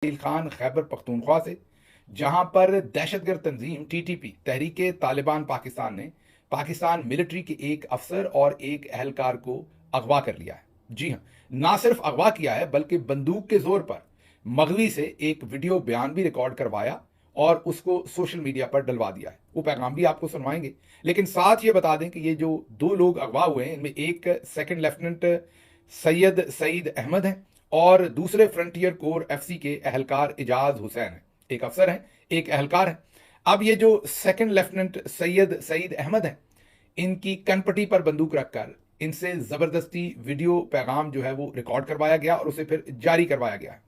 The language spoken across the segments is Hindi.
खान खैबर पख्तूनख्वा से, जहां पर दहशतगर्द तंजीम टीटीपी तहरीके तालिबान पाकिस्तान ने पाकिस्तान मिलिट्री के एक अफसर और एक अहलकार को अगवा कर लिया है। जी हां, ना सिर्फ अगवा किया है बल्कि बंदूक के जोर पर मगवी से एक वीडियो बयान भी रिकॉर्ड करवाया और उसको सोशल मीडिया पर डलवा दिया है। वो पैगाम भी आपको सुनवाएंगे, लेकिन साथ ये बता दें कि ये जो दो लोग अगवा हुए हैं इनमें एक सेकंड लेफ्टिनेंट सैयद सईद अहमद हैं और दूसरे फ्रंटियर कोर एफसी के अहलकार इजाज हुसैन हैं। एक अफसर हैं, एक अहलकार हैं। अब ये जो सेकंड लेफ्टिनेंट सैयद सईद अहमद हैं, इनकी कनपट्टी पर बंदूक रखकर इनसे जबरदस्ती वीडियो पैगाम जो है वो रिकॉर्ड करवाया गया और उसे फिर जारी करवाया गया है।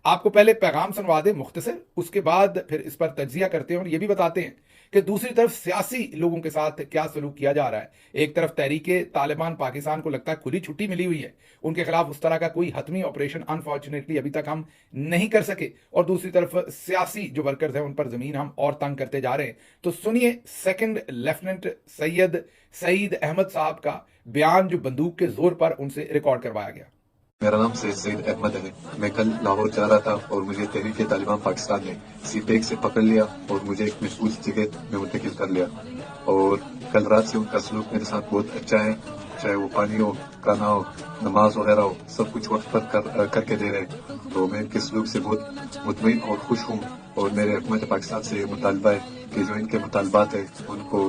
आपको पहले पैगाम सुनवा दें मुख्तसर, उसके बाद फिर इस पर तज्जिया करते हैं और ये भी बताते हैं कि दूसरी तरफ सियासी लोगों के साथ क्या सलूक किया जा रहा है। एक तरफ तहरीके तालिबान पाकिस्तान को लगता है खुली छुट्टी मिली हुई है, उनके खिलाफ उस तरह का कोई हतमी ऑपरेशन अनफॉर्चुनेटली अभी तक हम नहीं कर सके, और दूसरी तरफ सियासी जो वर्कर्स हैं उन पर जमीन हम और तंग करते जा रहे हैं। तो सुनिए सेकंड लेफ्टिनेंट सैयद सईद अहमद साहब का बयान जो बंदूक के जोर पर उनसे रिकॉर्ड करवाया गया। मेरा नाम सईद अहमद है। मैं कल लाहौर जा रहा था और मुझे तहरीके तालिबान पाकिस्तान ने सीपेक से पकड़ लिया और मुझे एक महफूज जगह में मुंतकिल कर लिया। और कल रात से उनका सलूक मेरे साथ बहुत अच्छा है, चाहे वो पानी हो, खाना हो, नमाज वगैरह हो, सब कुछ वक्त पर करके दे रहे हैं। तो मैं इनके सलूक से बहुत मुतमईन और खुश हूँ। और मेरे हुकूमत पाकिस्तान से मुतालबा है कि जो इनके मुतालबात है उनको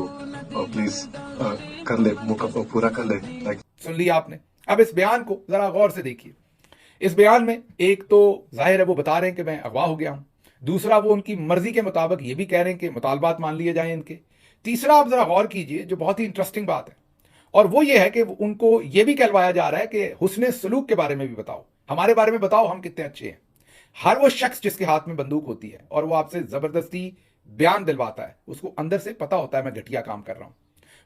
प्लीज कर ले, पूरा कर ले। सुन लिया आपने। अब इस बयान को जरा गौर से देखिए। इस बयान में एक तो जाहिर है वो बता रहे हैं कि मैं अगवा हो गया हूं, दूसरा वो उनकी मर्जी के मुताबिक ये भी कह रहे हैं कि मुतालबात मान लिए जाएं इनके, तीसरा आप जरा गौर कीजिए जो बहुत ही इंटरेस्टिंग बात है, और वो ये है कि उनको ये भी कहलवाया जा रहा है कि हुस्ने सलूक के बारे में भी बताओ, हमारे बारे में बताओ हम कितने अच्छे हैं। हर वो शख्स जिसके हाथ में बंदूक होती है और वो आपसे जबरदस्ती बयान दिलवाता है, उसको अंदर से पता होता है मैं घटिया काम कर रहा हूं,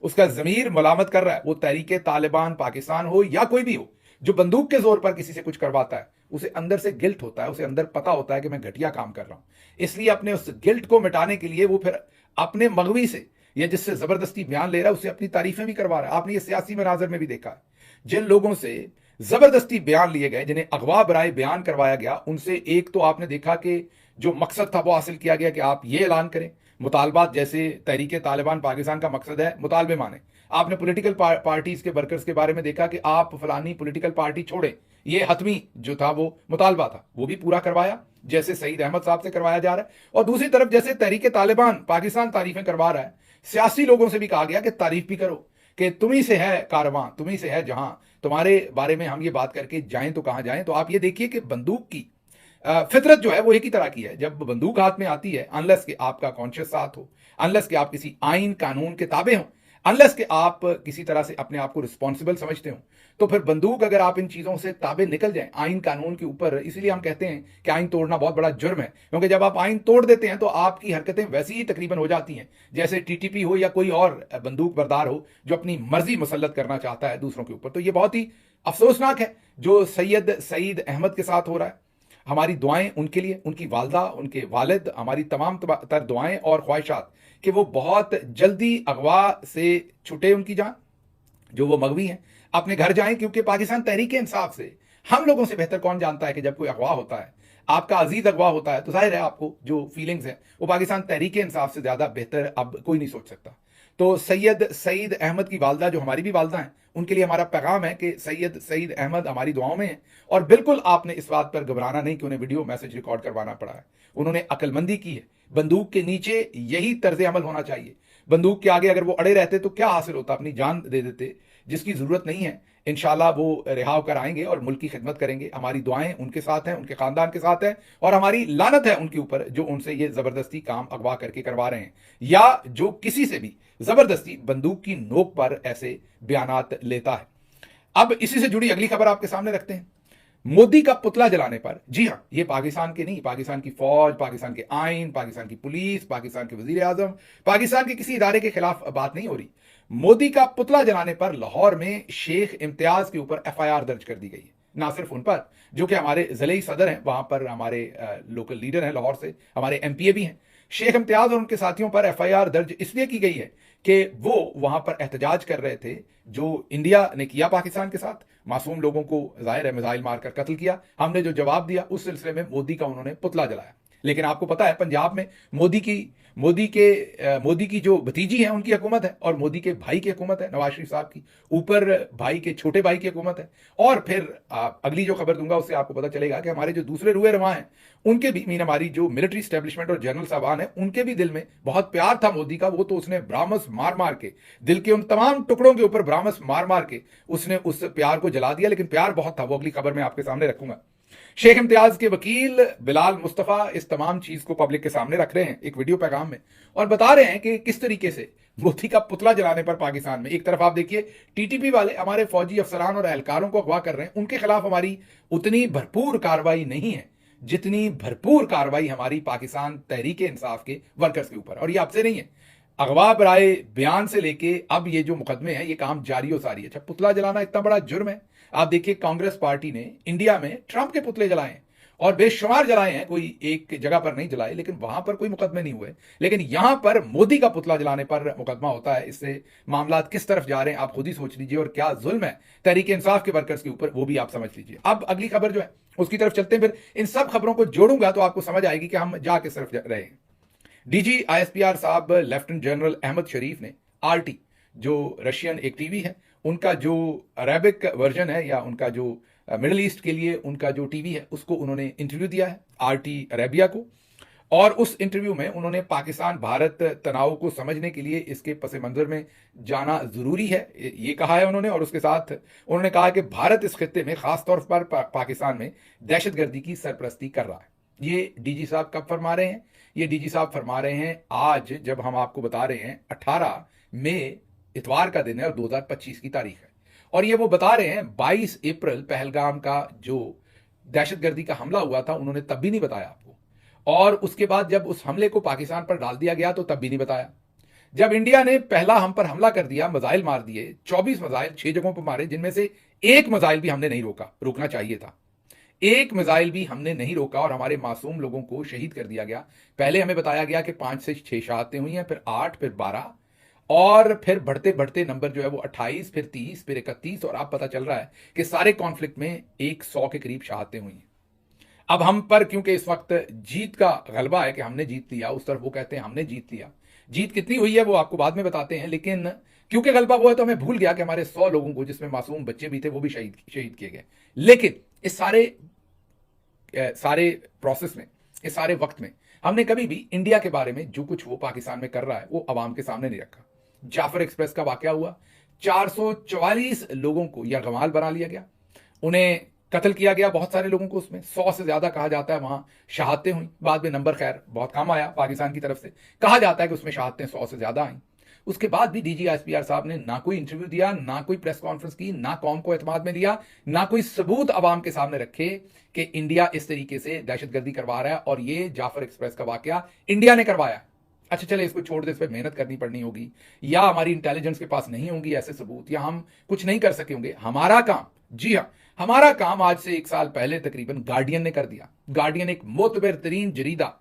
उसका जमीर मुलामत कर रहा है। वो तहरीके तालिबान पाकिस्तान हो या कोई भी हो, जो बंदूक के जोर पर किसी से कुछ करवाता है, उसे अंदर से गिल्ट होता है, उसे अंदर पता होता है कि मैं घटिया काम कर रहा हूं। इसलिए अपने उस गिल्ट को मिटाने के लिए वो फिर अपने मगवी से या जिससे जबरदस्ती बयान ले रहा है उसे अपनी तारीफें भी करवा रहा है। आपने ये सियासी मनाजर में भी देखा है, जिन लोगों से जबरदस्ती बयान लिए गए, जिन्हें अगवा बराए बयान करवाया गया, उनसे एक तो आपने देखा कि जो मकसद था वो हासिल किया गया कि आप ये ऐलान करें मुतालबात, जैसे तहरीके तालिबान पाकिस्तान का मकसद है मुतालबे माने। आपने पॉलिटिकल पार्टीज के वर्कर्स के बारे में देखा कि आप फलानी पॉलिटिकल पार्टी छोड़े, ये हतमी जो था वो मुतालबा था वो भी पूरा करवाया, जैसे सईद अहमद साहब से करवाया जा रहा है। और दूसरी तरफ जैसे तहरीके तालिबान पाकिस्तान तारीफें करवा रहा है, सियासी लोगों से भी कहा गया कि तारीफ भी करो कि तुम्ही से है कारवां, तुम्ही से है जहां, तुम्हारे बारे में हम ये बात करके जाएं तो कहां जाएं। तो आप ये देखिए कि बंदूक की फितरत जो है वो एक ही तरह की है। जब बंदूक हाथ में आती है, अनलेस कि आपका कॉन्शियस साथ हो, अनलेस कि आप किसी आइन कानून के ताबे हों, अनलेस कि आप किसी तरह से अपने आप को रिस्पॉन्सिबल समझते हो, तो फिर बंदूक अगर आप इन चीजों से ताबे निकल जाएं आइन कानून के ऊपर, इसीलिए हम कहते हैं कि आइन तोड़ना बहुत बड़ा जुर्म है, क्योंकि जब आप आइन तोड़ देते हैं तो आपकी हरकतें वैसी ही तकरीबन हो जाती हैं जैसे टीटीपी हो या कोई और बंदूक बरदार हो जो अपनी मर्जी मुसल्लत करना चाहता है दूसरों के ऊपर। तो ये बहुत ही अफसोसनाक है जो सैयद सईद अहमद के साथ हो रहा है। हमारी दुआएं उनके लिए, उनकी वालदा, उनके वालिद, हमारी तमाम तर दुआएं और ख्वाहिशात कि वो बहुत जल्दी अगवा से छुटे उनकी जान, जो वो मगवी हैं, अपने घर जाएं। क्योंकि पाकिस्तान तहरीक इंसाफ से हम लोगों से बेहतर कौन जानता है कि जब कोई अगवा होता है, आपका अजीज अगवा होता है, तो जाहिर है आपको जो फीलिंग्स हैं वो पाकिस्तान तहरीक इंसाफ से ज्यादा बेहतर अब कोई नहीं सोच सकता। तो सैयद सईद अहमद की वालदा, जो हमारी भी वालदा हैं, उनके लिए हमारा पैगाम है कि सैयद सईद अहमद हमारी दुआओं में है। और बिल्कुल आपने इस बात पर घबराना नहीं कि उन्हें वीडियो मैसेज रिकॉर्ड करवाना पड़ा है। उन्होंने अक्लमंदी की है। बंदूक के नीचे यही तर्ज अमल होना चाहिए। बंदूक के आगे अगर वो अड़े रहते तो क्या हासिल होता, अपनी जान दे देते, जिसकी जरूरत नहीं है। इंशाल्लाह वो रिहा होकर आएंगे और मुल्क की खिदमत करेंगे। हमारी दुआएं उनके साथ हैं, उनके खानदान के साथ हैं, और हमारी लानत है उनके ऊपर जो उनसे ये जबरदस्ती काम अगवा करके करवा रहे हैं, या जो किसी से भी जबरदस्ती बंदूक की नोक पर ऐसे बयानात लेता है। अब इसी से जुड़ी अगली खबर आपके सामने रखते हैं। मोदी का पुतला जलाने पर, जी हां, ये पाकिस्तान के नहीं, पाकिस्तान की फौज, पाकिस्तान के आइन, पाकिस्तान की पुलिस, पाकिस्तान के वजीर आजम, पाकिस्तान के किसी इदारे के खिलाफ बात नहीं हो रही। मोदी का पुतला जलाने पर लाहौर में शेख इम्तियाज के ऊपर एफआईआर दर्ज कर दी गई है। ना सिर्फ उन पर, जो कि हमारे ज़िले सदर हैं, वहां पर हमारे लोकल लीडर हैं लाहौर से, हमारे एमपीए भी हैं। शेख इम्तियाज और उनके साथियों पर एफआईआर दर्ज इसलिए की गई है कि वो वहां पर एहतजाज कर रहे थे जो इंडिया ने किया पाकिस्तान के साथ, मासूम लोगों को जाहिर है मिसाइल मारकर कत्ल किया। हमने जो जवाब दिया उस सिलसिले में मोदी का उन्होंने पुतला जलाया। लेकिन आपको पता है पंजाब में मोदी की जो भतीजी है उनकी हुकूमत है, और मोदी के भाई की हुकूमत है, नवाज शरीफ साहब की, ऊपर भाई के छोटे भाई की हुकूमत है। और फिर अगली जो खबर दूंगा उससे आपको पता चलेगा कि हमारे जो दूसरे रुए रवा हैं उनके भी, मीन हमारी जो मिलिट्री स्टैब्लिशमेंट और जनरल साहबान है, उनके भी दिल में बहुत प्यार था मोदी का। वो तो उसने ब्राह्मस मार मार के, दिल के उन तमाम टुकड़ों के ऊपर ब्राह्मस मार मार के उसने उस प्यार को जला दिया। लेकिन प्यार बहुत था, वो अगली खबर में आपके सामने रखूंगा। शेख इम्तियाज के वकील बिलाल मुस्तफा इस तमाम चीज को पब्लिक के सामने रख रहे हैं एक वीडियो पैगाम में, और बता रहे हैं कि किस तरीके से मोदी का पुतला जलाने पर पाकिस्तान में एक तरफ आप देखिए टीटीपी वाले हमारे फौजी अफसरान और एहलकारों को अगवा कर रहे हैं, उनके खिलाफ हमारी उतनी भरपूर कार्रवाई नहीं है जितनी भरपूर कार्रवाई हमारी पाकिस्तान तहरीक इंसाफ के वर्कर्स के ऊपर। और ये आपसे नहीं है, अगवा बराए बयान से लेके अब ये जो मुकदमे हैं ये काम जारी हो सारी है। अच्छा, पुतला जलाना इतना बड़ा जुर्म है। आप देखिए कांग्रेस पार्टी ने इंडिया में ट्रंप के पुतले जलाए हैं और बेशुमार जलाए हैं, कोई एक जगह पर नहीं जलाए, लेकिन वहां पर कोई मुकदमे नहीं हुए। लेकिन यहां पर मोदी का पुतला जलाने पर मुकदमा होता है। इससे मामला किस तरफ जा रहे हैं आप खुद ही सोच लीजिए, और क्या जुल्म है तहरीक इंसाफ के वर्कर्स के ऊपर वो भी आप समझ लीजिए। अब अगली खबर जो है उसकी तरफ चलते हैं, फिर इन सब खबरों को जोड़ूंगा तो आपको समझ आएगी कि हम जा किस तरफ रहे हैं। डीजी आईएसपीआर साहब लेफ्टिनेंट जनरल अहमद शरीफ ने आरटी, जो रशियन एक टीवी है, उनका जो अरेबिक वर्जन है या उनका जो मिडिल ईस्ट के लिए उनका जो टीवी है उसको उन्होंने इंटरव्यू दिया है आरटी अरेबिया को। और उस इंटरव्यू में उन्होंने पाकिस्तान भारत तनाव को समझने के लिए इसके पस मंजर में जाना जरूरी है ये कहा है उन्होंने। और उसके साथ उन्होंने कहा कि भारत इस खित्ते में खासतौर पर पाकिस्तान में दहशतगर्दी की सरपरस्ती कर रहा है। ये डीजी साहब कब फरमा रहे हैं? ये डीजी साहब फरमा रहे हैं आज, जब हम आपको बता रहे हैं 18 मई इतवार का दिन है और 2025 की तारीख है। और ये वो बता रहे हैं 22 अप्रैल पहलगाम का जो दहशतगर्दी का हमला हुआ था उन्होंने तब भी नहीं बताया आपको, और उसके बाद जब उस हमले को पाकिस्तान पर डाल दिया गया तो तब भी नहीं बताया। जब इंडिया ने पहला हम पर हमला कर दिया, मिसाइल मार दिए, 24 मिसाइल 6 जगहों पर मारे, जिनमें से एक मिसाइल भी हमने नहीं रोकना चाहिए था, एक मिसाइल भी हमने नहीं रोका और हमारे मासूम लोगों को शहीद कर दिया गया। पहले हमें बताया गया कि 5 से 6 शहादतें हुई हैं, फिर 8, फिर 12, और फिर बढ़ते बढ़ते नंबर जो है वो 28, फिर 30, फिर 31, और अब पता चल रहा है कि सारे कॉन्फ्लिक्ट में 100 के करीब शहादतें हुई हैं। अब हम पर क्योंकि इस वक्त जीत का गलबा है कि हमने जीत लिया, उस तरफ वो कहते हैं हमने जीत लिया। जीत कितनी हुई है वो आपको बाद में बताते हैं, लेकिन क्योंकि गलबा वो है तो हमें भूल गया कि हमारे 100 लोगों को, जिसमें मासूम बच्चे भी थे, वो भी शहीद किए गए। लेकिन इस सारे प्रोसेस में, इस सारे वक्त में हमने कभी भी इंडिया के बारे में जो कुछ वो पाकिस्तान में कर रहा है वो अवाम के सामने नहीं रखा। जाफर एक्सप्रेस का वाकया हुआ, 444 लोगों को यरगमाल बना लिया गया, उन्हें कत्ल किया गया, बहुत सारे लोगों को, उसमें 100 से ज्यादा कहा जाता है वहां शहादतें हुई। बाद में नंबर खैर बहुत कम आया पाकिस्तान की तरफ से, कहा जाता है कि उसमें शहादतें 100 से ज्यादा आई। उसके बाद भी डीजी आईएसपीआर साहब ने ना कोई इंटरव्यू दिया, ना कोई प्रेस कॉन्फ्रेंस की, ना कौम को एतमाद में लिया, ना कोई सबूत अवाम के सामने रखे कि इंडिया इस तरीके से दहशतगर्दी करवा रहा है और ये जाफर एक्सप्रेस का वाकया इंडिया ने करवाया। अच्छा चले इसको छोड़ दे, इस पर मेहनत करनी पड़नी होगी, या हमारी इंटेलिजेंस के पास नहीं होंगी ऐसे सबूत, या हम कुछ नहीं कर सके होंगे। हमारा काम, जी हाँ, हमारा काम आज से 1 साल पहले तकरीबन गार्डियन ने कर दिया। गार्डियन एक मोतबर तरीन जरीदा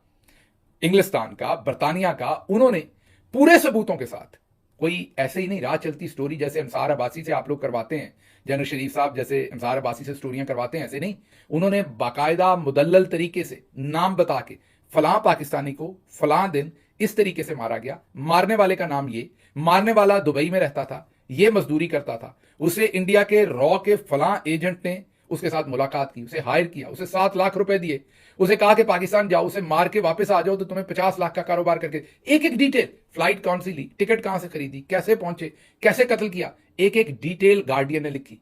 इंग्लिस्तान का, बरतानिया का, उन्होंने पूरे सबूतों के साथ, कोई ऐसे ही नहीं राह चलती स्टोरी जैसे अंसार अब्बासी से आप लोग करवाते हैं, जनरल शरीफ साहब जैसे अंसार अब्बासी से स्टोरियां करवाते हैं, ऐसे नहीं। उन्होंने बाकायदा मुदल्लल तरीके से नाम बता के फलां पाकिस्तानी को फलां दिन इस तरीके से मारा गया, मारने वाले का नाम ये, मारने वाला दुबई में रहता था, ये मजदूरी करता था, उसे इंडिया के रॉ के फलां एजेंट ने उसके साथ मुलाकात की, उसे हायर किया, उसे 7 लाख रुपए दिए, उसे कहा कि पाकिस्तान जाओ, उसे मार के वापस आ जाओ तो तुम्हें 50 लाख का कारोबार करके, एक एक डिटेल, फ्लाइट कौन सी ली, टिकट कहां से खरीदी, कैसे पहुंचे, कैसे कत्ल किया, एक एक डिटेल गार्डियन ने लिखी।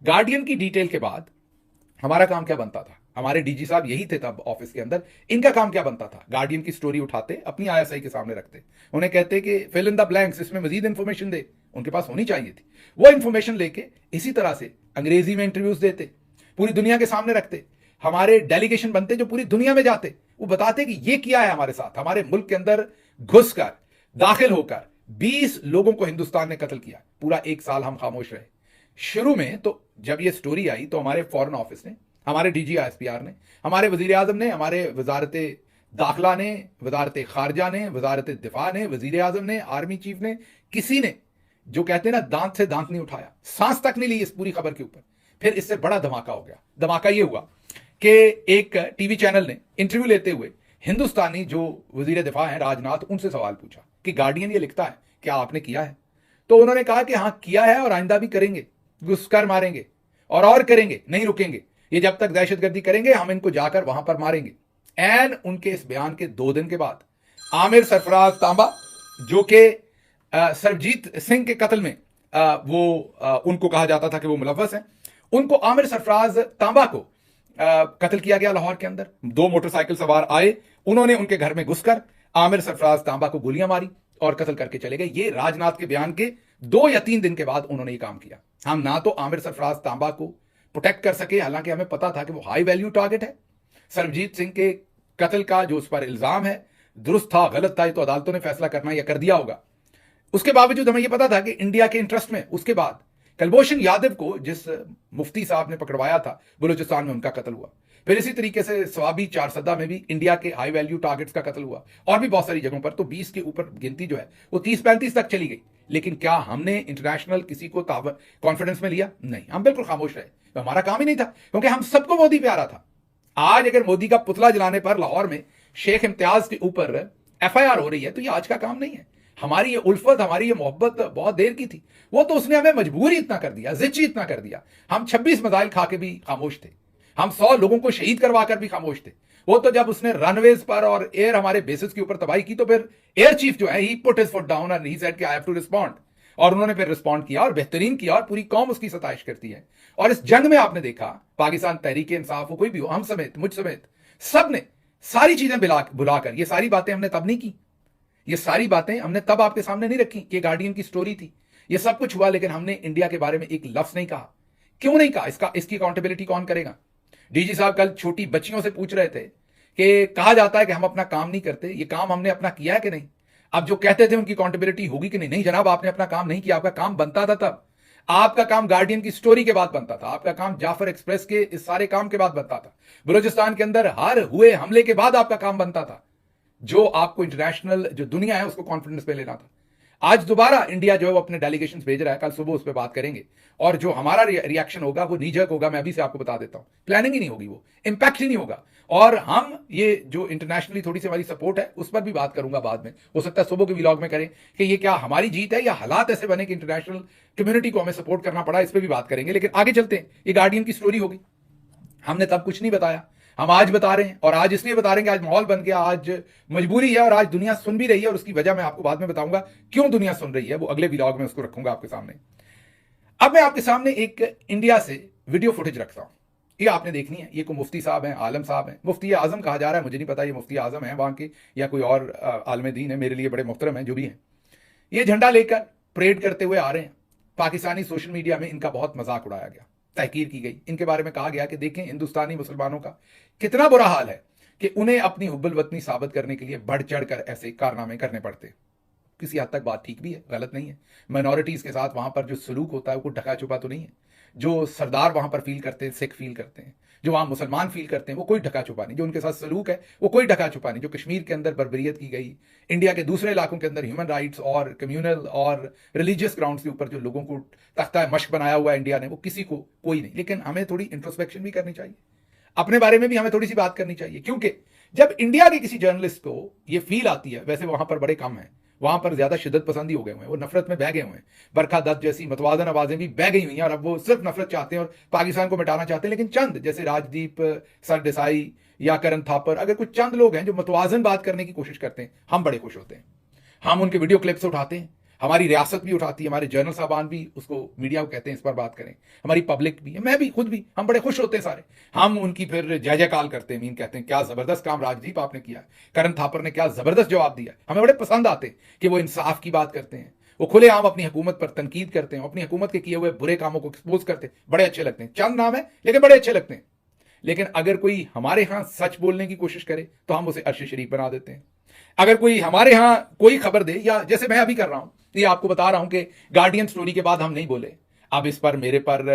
गार्डियन की डिटेल के बाद हमारा काम क्या बनता था? हमारे डीजी साहब यही थे तब ऑफिस के अंदर, इनका काम क्या बनता था? गार्डियन की स्टोरी उठाते, अपनी आईएसआई के सामने रखते, उन्हें कहते कि फिल इन द ब्लैंक्स, इसमें मजीद इंफॉर्मेशन दे, उनके पास होनी चाहिए थी। वो इंफॉर्मेशन लेके इसी तरह से अंग्रेजी में इंटरव्यूज देते, पूरी दुनिया के सामने रखते, हमारे डेलीगेशन बनते जो पूरी दुनिया में जाते, वो बताते कि ये किया है हमारे साथ, हमारे मुल्क के अंदर घुसकर, दाखिल होकर 20 लोगों को हिंदुस्तान ने कत्ल किया। पूरा 1 साल हम खामोश रहे, शुरू में तो जब ये स्टोरी आई तो हमारे फॉरेन ऑफिस ने, हमारे DGISPR ने, हमारे वजीर आजम ने, हमारे वजारत दाखिला ने, वजारत खारजा ने, वजारत दिफा ने, वजीर आजम ने, आर्मी चीफ ने, किसी ने, जो कहते हैं ना, दांत से दांत नहीं उठाया, सांस तक नहीं ली इस पूरी खबर के ऊपर। फिर इससे बड़ा धमाका हो गया। धमाका ये हुआ कि एक टीवी चैनल ने इंटरव्यू लेते हुए हिंदुस्तानी जो वजीर दिफा हैं राजनाथ, उनसे सवाल पूछा कि गार्डियन ये लिखता है, क्या आपने किया है? तो उन्होंने कहा कि हाँ किया है और आइंदा भी करेंगे, घुसकर मारेंगे और करेंगे, नहीं रुकेंगे। ये जब तक दहशतगर्दी करेंगे हम इनको जाकर वहां पर मारेंगे। एन उनके इस बयान के 2 दिन के बाद आमिर सरफराज तांबा, जो कि सरबजीत सिंह के कत्ल में उनको कहा जाता था कि वो मुलव्वस हैं, उनको आमिर सरफराज तांबा को कत्ल किया गया लाहौर के अंदर। 2 मोटरसाइकिल सवार आए, उन्होंने उनके घर में घुसकर आमिर सरफराज तांबा को गोलियां मारी और कत्ल करके चले गए। ये राजनाथ के बयान के 2 या 3 दिन के बाद उन्होंने ये काम किया। हम ना तो आमिर सरफराज तांबा को प्रोटेक्ट कर सके, हालांकि हमें पता था कि वो हाई वैल्यू टारगेट है। सरबजीत सिंह के कत्ल का जो उस पर इल्जाम है, दुरुस्त था गलत था, ये तो अदालतों ने फैसला करना या कर दिया होगा। उसके बावजूद हमें यह पता था कि इंडिया के इंटरेस्ट में उसके बाद कुलभूषण यादव को, जिस मुफ्ती साहब ने पकड़वाया था बलूचिस्तान में, उनका कत्ल हुआ। फिर इसी तरीके से स्वाबी चारसदा में भी इंडिया के हाई वैल्यू टारगेट्स का कत्ल हुआ, और भी बहुत सारी जगहों पर। तो 20 के ऊपर गिनती जो है वो 30-35 तक चली गई। लेकिन क्या हमने इंटरनेशनल किसी को कॉन्फिडेंस में लिया? नहीं, हम बिल्कुल खामोश रहे। तो हमारा काम ही नहीं था, क्योंकि हम सबको मोदी प्यारा था। आज अगर मोदी का पुतला जलाने पर लाहौर में शेख इम्तियाज के ऊपर FIR हो रही है तो ये आज का काम नहीं है। हमारी ये उल्फत, हमारी ये मोहब्बत बहुत देर की थी। वो तो उसने हमें मजबूर ही इतना कर दिया, जिच्ची इतना कर दिया। हम 26 मिसाइल खा के भी खामोश थे, हम 100 लोगों को शहीद करवा कर भी खामोश थे। वो तो जब उसने रनवेज पर और एयर हमारे बेसिस के ऊपर तबाही की तो फिर एयर चीफ जो है, he put his foot down and he said कि आई हैव टू रिस्पॉन्ड। और उन्होंने फिर रिस्पॉन्ड किया और बेहतरीन किया, और पूरी कौम उसकी सताइश करती है। और इस जंग में आपने देखा, पाकिस्तान तहरीक इंसाफ हो, कोई भी हो, हम समेत, मुझ समेत, सब ने सारी चीजें बुलाकर, ये सारी बातें हमने तब नहीं की, ये सारी बातें हमने तब आपके सामने नहीं रखी कि गार्डियन की स्टोरी थी। ये सब कुछ हुआ, लेकिन हमने इंडिया के बारे में एक लफ्ज नहीं कहा। क्यों नहीं कहा? इसकी अकाउंटेबिलिटी कौन करेगा? DG साहब कल छोटी बच्चियों से पूछ रहे थे कि कहा जाता है कि हम अपना काम नहीं करते, ये काम हमने अपना किया है कि नहीं? अब जो कहते थे उनकी अकाउंटेबिलिटी होगी कि नहीं? नहीं जनाब, आपने अपना काम नहीं किया। आपका काम बनता था तब, आपका काम गार्डियन की स्टोरी के बाद बनता था, आपका काम जाफर एक्सप्रेस के इस सारे काम के बाद बनता था, बलूचिस्तान के अंदर हर हुए हमले के बाद आपका काम बनता था, जो आपको इंटरनेशनल जो दुनिया है उसको कॉन्फिडेंस पे लेना था। आज दोबारा इंडिया जो है वो अपने डेलीगेशन भेज रहा है, कल सुबह उस पर बात करेंगे। और जो हमारा रिएक्शन होगा वो नीजक होगा, मैं अभी से आपको बता देता हूं। प्लानिंग ही नहीं होगी, वो इंपैक्ट ही नहीं होगा। और हम ये जो इंटरनेशनली थोड़ी सी हमारी सपोर्ट है उस पर भी बात करूंगा बाद में, हो सकता है सुबह के व्लॉग में करें कि ये क्या हमारी जीत है या हालात ऐसे बने कि इंटरनेशनल कम्युनिटी को हमें सपोर्ट करना पड़ा, इस पर भी बात करेंगे। लेकिन आगे चलते हैं। ये गार्डियन की स्टोरी होगी, हमने तब कुछ नहीं बताया, हम आज बता रहे हैं। और आज इसलिए बता रहे हैं कि आज माहौल बन गया, आज मजबूरी है, और आज दुनिया सुन भी रही है। और उसकी वजह मैं आपको बाद में बताऊंगा क्यों दुनिया सुन रही है, वो अगले व्लॉग में उसको रखूंगा आपके सामने। अब मैं आपके सामने एक इंडिया से वीडियो फुटेज रखता हूं, ये आपने देखनी है। ये कोई मुफ्ती साहब हैं, आलम साहब हैं, मुफ्ती आजम कहा जा रहा है, मुझे नहीं पता ये मुफ्ती आजम है वहां के या कोई और आलम दीन है, मेरे लिए बड़े मुहतरम हैं जो भी हैं। ये झंडा लेकर परेड करते हुए आ रहे हैं। पाकिस्तानी सोशल मीडिया में इनका बहुत मजाक उड़ाया गया, तहकीर की गई, इनके बारे में कहा गया कि देखें हिंदुस्तानी मुसलमानों का कितना बुरा हाल है कि उन्हें अपनी हुब्बुल वतनी साबित करने के लिए बढ़ चढ़ कर ऐसे कारनामे करने पड़ते। किसी हद तक बात ठीक भी है, गलत नहीं है। माइनॉरिटीज के साथ वहां पर जो सलूक होता है वो ढका छुपा तो नहीं है। जो सरदार वहां पर फील करते हैं, सिख फील करते हैं, जो वहां मुसलमान फील करते हैं, वो कोई ढका छुपा नहीं। जो उनके साथ सलूक है वो कोई ढका छुपा नहीं। जो कश्मीर के अंदर बर्बरियत की गई, इंडिया के दूसरे इलाकों के अंदर ह्यूमन राइट्स और कम्युनल और रिलीजियस ग्राउंड्स के ऊपर जो लोगों को तख्ता मश्क बनाया हुआ है इंडिया ने, वो किसी को कोई नहीं। लेकिन हमें थोड़ी इंट्रोस्पेक्शन भी करनी चाहिए, अपने बारे में भी हमें थोड़ी सी बात करनी चाहिए। क्योंकि जब इंडिया के किसी जर्नलिस्ट को ये फील आती है, वैसे वहां पर बड़े कम है, वहां पर ज्यादा शिद्दत पसंदी हो गए हुए हैं, वो नफरत में बह गए हुए हैं। बरखा दत्त जैसी मतवाजन आवाजें भी बह गई हुई हैं और अब वो सिर्फ नफरत चाहते हैं और पाकिस्तान को मिटाना चाहते हैं। लेकिन चंद जैसे राजदीप सरदेसाई या करण थापर, अगर कुछ चंद लोग हैं जो मतवाजन बात करने की कोशिश करते हैं, हम बड़े खुश होते हैं। हम उनके वीडियो क्लिप्स उठाते हैं, हमारी रियासत भी उठाती है, हमारे जर्नल साहबान भी उसको मीडिया को कहते हैं इस पर बात करें, हमारी पब्लिक भी, मैं भी खुद भी, हम बड़े खुश होते हैं सारे। हम उनकी फिर जय जयकाल करते हैं, मीन कहते हैं क्या जबरदस्त काम राजदीप आपने किया है, करण थापर ने क्या जबरदस्त जवाब दिया। हमें बड़े पसंद आते हैं कि वो इंसाफ की बात करते हैं, वो खुलेआम अपनी हुकूमत पर तनकीद करते हैं, अपनी हुकूमत के किए हुए बुरे कामों को एक्सपोज करते हैं, बड़े अच्छे लगते हैं। चंद नाम है लेकिन बड़े अच्छे लगते हैं। लेकिन अगर कोई हमारे यहां सच बोलने की कोशिश करे तो हम उसे अर्श शरीफ बना देते हैं। अगर कोई हमारे यहां कोई खबर दे, या जैसे मैं अभी कर रहा हूं, ये आपको बता रहा हूं कि गार्डियन स्टोरी के बाद हम नहीं बोले, अब इस पर मेरे पर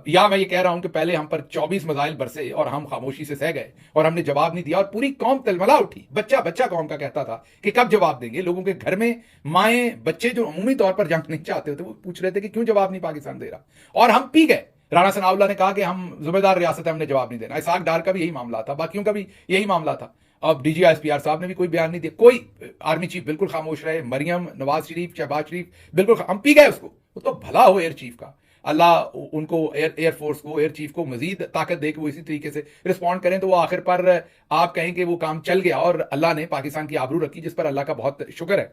या मैं ये कह रहा हूं कि पहले हम पर 24 मिसाइल बरसे और हम खामोशी से सह गए और हमने जवाब नहीं दिया और पूरी कौम तलमला उठी। बच्चा बच्चा कौम का कहता था कि कब जवाब देंगे। लोगों के घर में माएँ बच्चे जो अमूमी तौर पर जंग नहीं चाहते होते वो पूछ रहे थे कि क्यों जवाब नहीं पाकिस्तान दे रहा, और हम पी गए। राणा सनाउल्लाह ने कहा कि हम जुम्मेदार रियासत है, हमने जवाब नहीं देना। इसाक डार का भी यही मामला था, बाकियों का भी यही मामला था। अब डीजीआईएसपीआर साहब ने भी कोई बयान नहीं दिया, कोई आर्मी चीफ बिल्कुल खामोश रहे, मरियम, नवाज शरीफ, शहबाज शरीफ बिल्कुल हम पी गए उसको। वो तो भला हो एयर चीफ का, अल्लाह उनको एयरफोर्स को, एयर चीफ को मजीद ताकत दे कि वो इसी तरीके से रिस्पॉन्ड करें। तो वो आखिर पर आप कहें कि वो काम चल गया और अल्लाह ने पाकिस्तान की आबरू रखी, जिस पर अल्लाह का बहुत शुक्र है।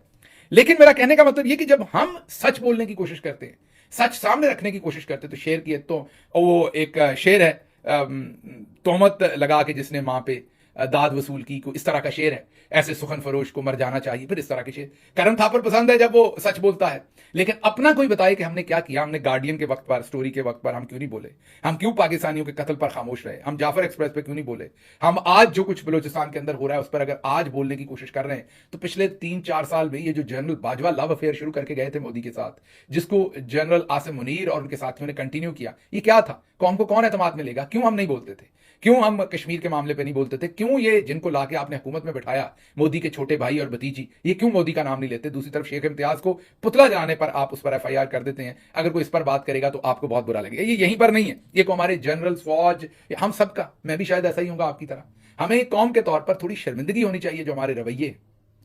लेकिन मेरा कहने का मतलब ये कि जब हम सच बोलने की कोशिश करते हैं, सच सामने रखने की कोशिश करते हैं, तो शेर की तो वो एक शेर है, तोहमत लगा के जिसने मां पे दाद वसूल की, को इस तरह का शेर है, ऐसे सुखन फरोश को मर जाना चाहिए। फिर इस तरह के शेर करण थापर पसंद है जब वो सच बोलता है, लेकिन अपना कोई बताए कि हमने क्या किया। हमने गार्डियन के वक्त पर, स्टोरी के वक्त पर हम क्यों नहीं बोले, हम क्यों पाकिस्तानियों के कत्ल पर खामोश रहे, हम जाफर एक्सप्रेस पे क्यों नहीं बोले, हम आज जो कुछ बलोचिस्तान के अंदर हो रहा है उस पर अगर आज बोलने की कोशिश कर रहे हैं। तो पिछले 3-4 साल में ये जो जनरल बाजवा लव अफेयर शुरू करके गए थे मोदी के साथ, जिसको जनरल आसिम मुनीर और उनके साथियों ने कंटिन्यू किया, ये क्या था? कौम को कौन एतमाद में लेगा? क्यों हम नहीं बोलते थे? क्यों हम कश्मीर के मामले पे नहीं बोलते थे? क्यों ये जिनको लाके आपने हुकूमत में बैठाया, मोदी के छोटे भाई और भतीजी, ये क्यों मोदी का नाम नहीं लेते? दूसरी तरफ शेख इम्तियाज को पुतला जलाने पर आप उस पर एफआईआर कर देते हैं। अगर कोई इस पर बात करेगा तो आपको बहुत बुरा लगेगा। ये यहीं पर नहीं है, ये को हमारे जनरल, फौज, हम सबका, मैं भी शायद ऐसा ही हूंगा आपकी तरह। हमें कौम के तौर पर थोड़ी शर्मिंदगी होनी चाहिए जो हमारे रवैये।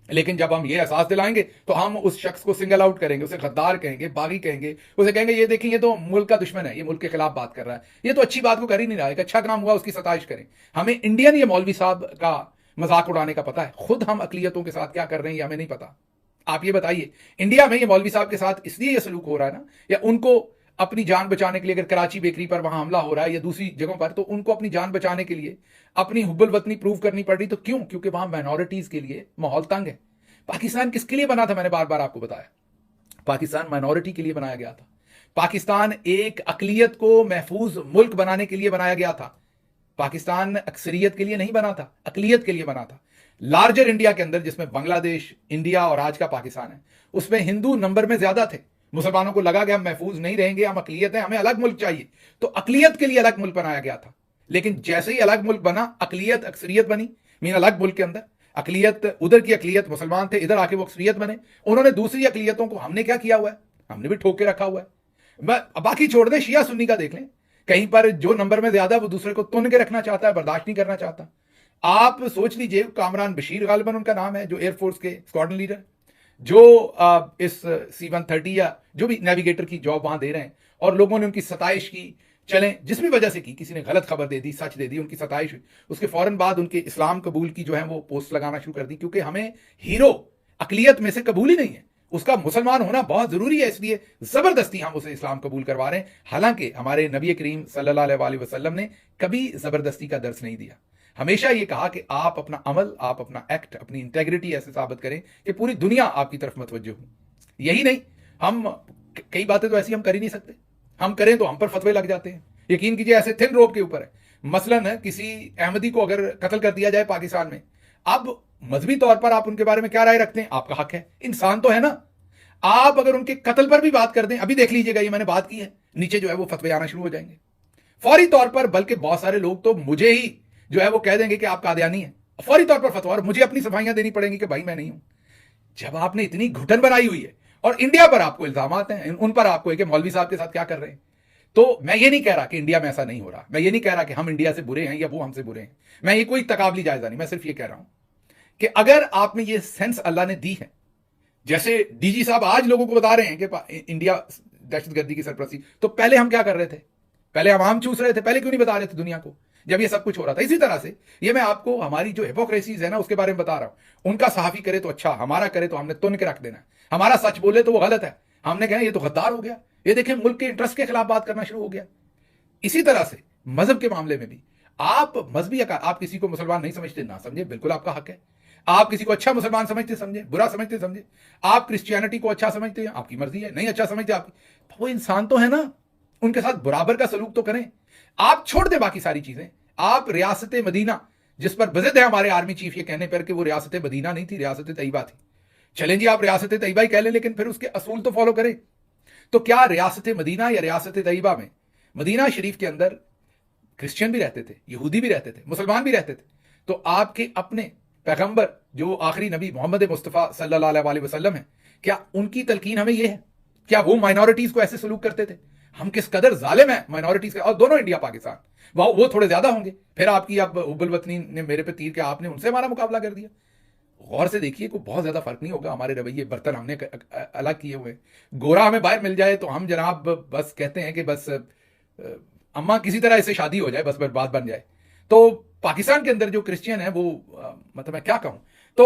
लेकिन जब हम ये एहसास दिलाएंगे तो हम उस शख्स को सिंगल आउट करेंगे, उसे गद्दार कहेंगे, बागी कहेंगे, उसे कहेंगे ये देखिए ये तो मुल्क का दुश्मन है, ये मुल्क के खिलाफ बात कर रहा है, ये तो अच्छी बात को कर ही नहीं रहा है, एक अच्छा काम हुआ उसकी सताइश करें। हमें इंडियन ये मौलवी साहब का मजाक उड़ाने का पता है, खुद हम अकलियतों के साथ क्या कर रहे हैं ये हमें नहीं पता। आप ये बताइए, इंडिया में ये मौलवी साहब के साथ इसलिए ये सलूक हो रहा है ना, या उनको अपनी जान बचाने के लिए, अगर कराची बेकरी पर वहां हमला हो रहा है या दूसरी जगहों पर, तो उनको अपनी जान बचाने के लिए अपनी हुब्बुल वतनी प्रूव करनी पड़ रही। तो क्यों? क्योंकि वहां माइनॉरिटीज के लिए माहौल तंग है। पाकिस्तान किसके लिए बना था? मैंने बार बार आपको बताया, पाकिस्तान माइनॉरिटी के लिए बनाया गया था। पाकिस्तान एक अकलियत को महफूज मुल्क बनाने के लिए बनाया गया था। पाकिस्तान अक्सरियत के लिए नहीं बना था, अकलियत के लिए बना था। लार्जर इंडिया के अंदर, जिसमें बांग्लादेश, इंडिया और आज का पाकिस्तान है, उसमें हिंदू नंबर में ज्यादा थे। मुसलमानों को लगा कि हम महफूज नहीं रहेंगे, हम अकलियत हैं, हमें अलग मुल्क चाहिए, तो अकलियत के लिए अलग मुल्क बनाया गया था। लेकिन जैसे ही अलग मुल्क बना, अकलियत अक्सरियत बनी। मीन अलग मुल्क के अंदर अकलियत, उधर की अकलियत मुसलमान थे, इधर आके वो अक्सरियत बने। उन्होंने दूसरी अकलियतों को, हमने क्या किया हुआ है? हमने भी ठोक के रखा हुआ है। बाकी छोड़ दें, शिया सुन्नी का देख लें, कहीं पर जो नंबर में ज्यादा वो दूसरे को तुन के रखना चाहता है, बर्दाश्त नहीं करना चाहता। आप सोच लीजिए, कामरान बशीर गालिबन उनका नाम है, जो एयरफोर्स के स्क्वाड्रन लीडर, जो इस C-130 या जो भी नेविगेटर की जॉब वहां दे रहे हैं, और लोगों ने उनकी सताइश की, चलें जिस भी वजह से की, किसी ने गलत खबर दे दी, सच दे दी, उनकी सताइश हुई, उसके फौरन बाद उनके इस्लाम कबूल की जो है वो पोस्ट लगाना शुरू कर दी, क्योंकि हमें हीरो अकलियत में से कबूल ही नहीं है, उसका मुसलमान होना बहुत जरूरी है, इसलिए जबरदस्ती हम उसे इस्लाम कबूल करवा रहे हैं। हालांकि हमारे नबी करीम सल्लल्लाहु अलैहि वसल्लम ने कभी जबरदस्ती का दर्श नहीं दिया। हमेशा ये कहा कि आप अपना अमल, आप अपना एक्ट, अपनी इंटेग्रिटी ऐसे साबित करें कि पूरी दुनिया आपकी तरफ मतवज्जो हो। यही नहीं, हम कई बातें तो ऐसी हम कर ही नहीं सकते, हम करें तो हम पर फतवे लग जाते हैं। यकीन कीजिए, ऐसे थिन रोप के ऊपर है। मसलन किसी अहमदी को अगर कत्ल कर दिया जाए पाकिस्तान में, अब मजहबी तौर पर आप उनके बारे में क्या राय रखते हैं? आपका हक है, इंसान तो है ना। आप अगर उनके कत्ल पर भी बात कर दें, अभी देख लीजिएगा, ये मैंने बात की है, नीचे जो है वो फतवे आना शुरू हो जाएंगे फौरी तौर पर। बल्कि बहुत सारे लोग तो मुझे ही जो है वो कह देंगे कि आप कादियानी है, फौरी तौर पर फतवा, और मुझे अपनी सफाइयां देनी पड़ेंगी कि भाई मैं नहीं हूं। जब आपने इतनी घुटन बनाई हुई है और इंडिया पर आपको इल्जामात हैं, उन पर आपको है कि मौलवी साहब के साथ क्या कर रहे हैं, तो मैं ये नहीं कह रहा कि इंडिया में ऐसा नहीं हो रहा, मैं ये नहीं कह रहा कि हम इंडिया से बुरे हैं या वो हमसे बुरे हैं, मैं ये कोई तकाबली जायजा नहीं, मैं सिर्फ ये कह रहा हूं कि अगर आप में ये सेंस अल्लाह ने दी है, जैसे डीजी साहब आज लोगों को बता रहे हैं कि इंडिया दहशतगर्दी की सरपरस्ती, तो पहले हम क्या कर रहे थे? पहले हम आम चूस रहे थे, पहले क्यों नहीं बता रहे थे दुनिया को, जब ये सब कुछ हो रहा था? इसी तरह से ये मैं आपको हमारी जो हिपोक्रेसीज है ना उसके बारे में बता रहा हूं। उनका सहाफी करे तो अच्छा, हमारा करे तो हमने तुन के रख देना, हमारा सच बोले तो वो गलत है, हमने कहा ये तो गद्दार हो गया, ये देखें मुल्क के इंटरेस्ट के खिलाफ बात करना शुरू हो गया। इसी तरह से मजहब के मामले में भी आप मजहबी, आप किसी को मुसलमान नहीं समझते ना समझे, बिल्कुल आपका हक है। आप किसी को अच्छा मुसलमान समझते समझे, बुरा समझते समझे, आप क्रिश्चियनिटी को अच्छा समझते हैं, आपकी मर्जी है, नहीं अच्छा समझते आपकी, वो इंसान तो है ना, उनके साथ बराबर का सलूक तो करें। आप छोड़ दें बाकी सारी चीजें। आप रियासत मदीना, जिस पर बज़िद है हमारे आर्मी चीफ ये कहने पर कि वो रियासत मदीना नहीं थी, रियासत तैयबा थी, चलें जी आप रियासत तैयबा ही कह लें, लेकिन फिर उसके असूल तो फॉलो करें। तो क्या रियासत मदीना या रियासत तैयबा में, मदीना शरीफ के अंदर क्रिश्चियन भी रहते थे, यहूदी भी रहते थे, मुसलमान भी रहते थे, तो आपके अपने पैगंबर जो आखिरी नबी मोहम्मद मुस्तफ़ा सल्लल्लाहु अलैहि वसल्लम है, क्या उनकी तलकीन हमें यह है? क्या वो माइनॉरिटीज को ऐसे सलूक करते थे? हम किस कदर जालिम है माइनॉरिटीज के, और दोनों इंडिया पाकिस्तान, वो थोड़े ज्यादा होंगे, फिर आपकी अब हुब्बुल वतनी ने मेरे पे तीर के आपने उनसे हमारा मुकाबला कर दिया। गौर से देखिए, कोई बहुत ज्यादा फर्क नहीं होगा हमारे रवैये, बर्तन हमने अलग किए हुए। गोरा हमें बाहर मिल जाए तो हम जनाब बस कहते हैं कि बस अम्मा किसी तरह इससे शादी हो जाए, बस बात बन जाए। तो पाकिस्तान के अंदर जो क्रिश्चियन है वो मतलब मैं क्या कहूं, तो